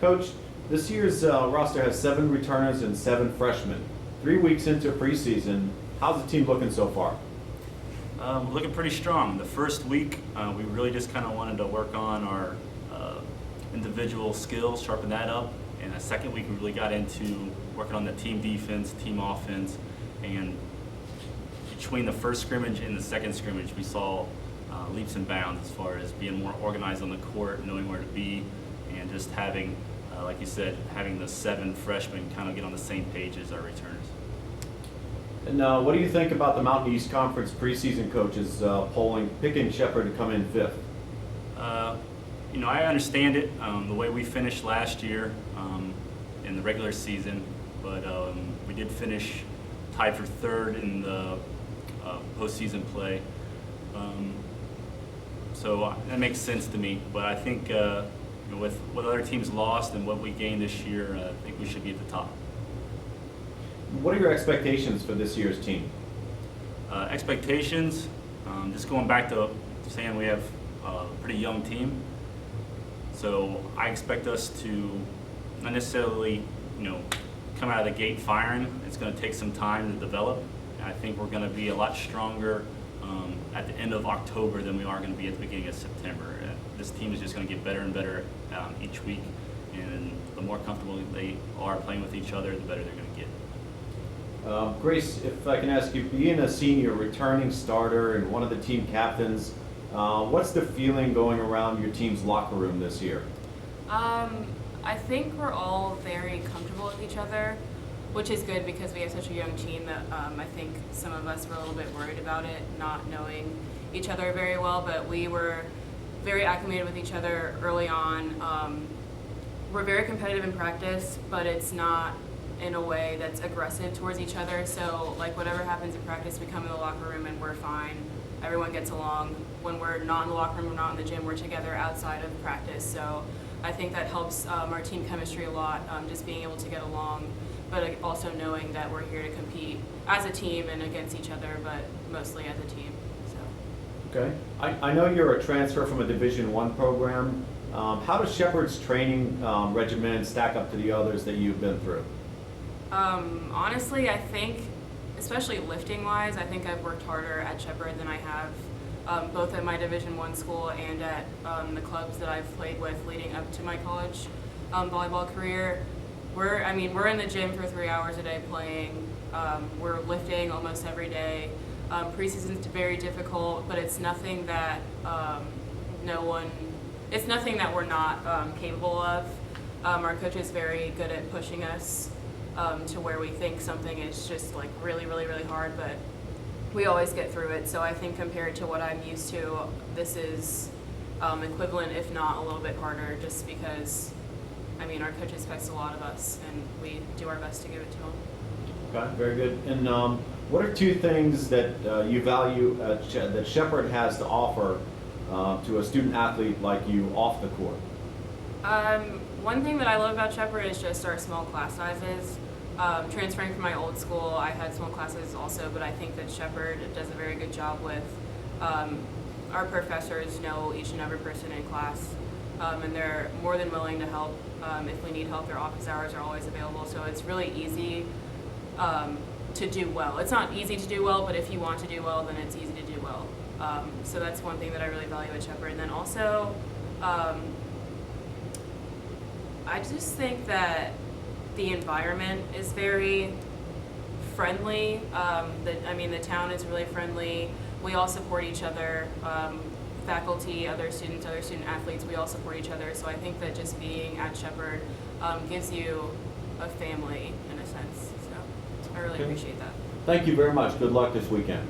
Coach, this year's roster has 7 returners and 7 freshmen. 3 weeks into preseason, how's the team looking so far? Looking pretty strong. The first week, we really just kind of wanted to work on our individual skills, sharpen that up. And the second week, we really got into working on the team defense, team offense, and between the first scrimmage and the second scrimmage, we saw leaps and bounds as far as being more organized on the court, knowing where to be, and just having, like you said, having the 7 freshmen kind of get on the same page as our returners. And what do you think about the Mountain East Conference preseason coaches picking Shepherd to come in 5th? I understand it, the way we finished last year in the regular season, but we did finish tied for 3rd in the postseason play. So that makes sense to me, but I think with what other teams lost and what we gained this year, I think we should be at the top. What are your expectations for this year's team? Expectations, just going back to saying we have a pretty young team, so I expect us to not necessarily, come out of the gate firing. It's going to take some time to develop. And I think we're going to be a lot stronger at the end of October than we are going to be at the beginning of September. This team is just going to get better and better each week, and the more comfortable they are playing with each other, the better they're going to get. Grace, if I can ask you, being a senior, returning starter, and one of the team captains, what's the feeling going around your team's locker room this year? I think we're all very comfortable with each other, which is good because we have such a young team that I think some of us were a little bit worried about it, not knowing each other very well, but we were very acclimated with each other early on. We're very competitive in practice, but it's not in a way that's aggressive towards each other. So like whatever happens in practice, we come in the locker room and we're fine. Everyone gets along. When we're not in the locker room, we're not in the gym, we're together outside of practice. So I think that helps our team chemistry a lot, just being able to get along, but also knowing that we're here to compete as a team and against each other, but mostly as a team. So. Okay. I know you're a transfer from a Division I program. How does Shepherd's training regimen stack up to the others that you've been through? Honestly, I think, especially lifting-wise, I think I've worked harder at Shepherd than I have both at my Division I school and at the clubs that I've played with leading up to my college volleyball career. We're in the gym for 3 hours a day playing. We're lifting almost every day. Preseason's very difficult, but it's nothing that it's nothing that we're not capable of. Our coach is very good at pushing us to where we think something is just like really, really, really hard, but we always get through it. So I think compared to what I'm used to, this is equivalent, if not a little bit harder, just because, our coach expects a lot of us, and we do our best to give it to him. Okay, very good. And what are 2 things that you value that Shepherd has to offer to a student athlete like you off the court? One thing that I love about Shepherd is just our small class sizes. Transferring from my old school, I had small classes also, but I think that Shepherd does a very good job with our professors know each and every person in class, and they're more than willing to help. If we need help, their office hours are always available, so it's really easy to do well. It's not easy to do well, but if you want to do well, then it's easy to do well. So that's one thing that I really value at Shepherd. And then also, I just think that the environment is very friendly. The town is really friendly. We all support each other. Faculty, other student athletes, we all support each other. So I think that just being at Shepherd gives you a family in a sense. So I really appreciate that. Thank you very much. Good luck this weekend.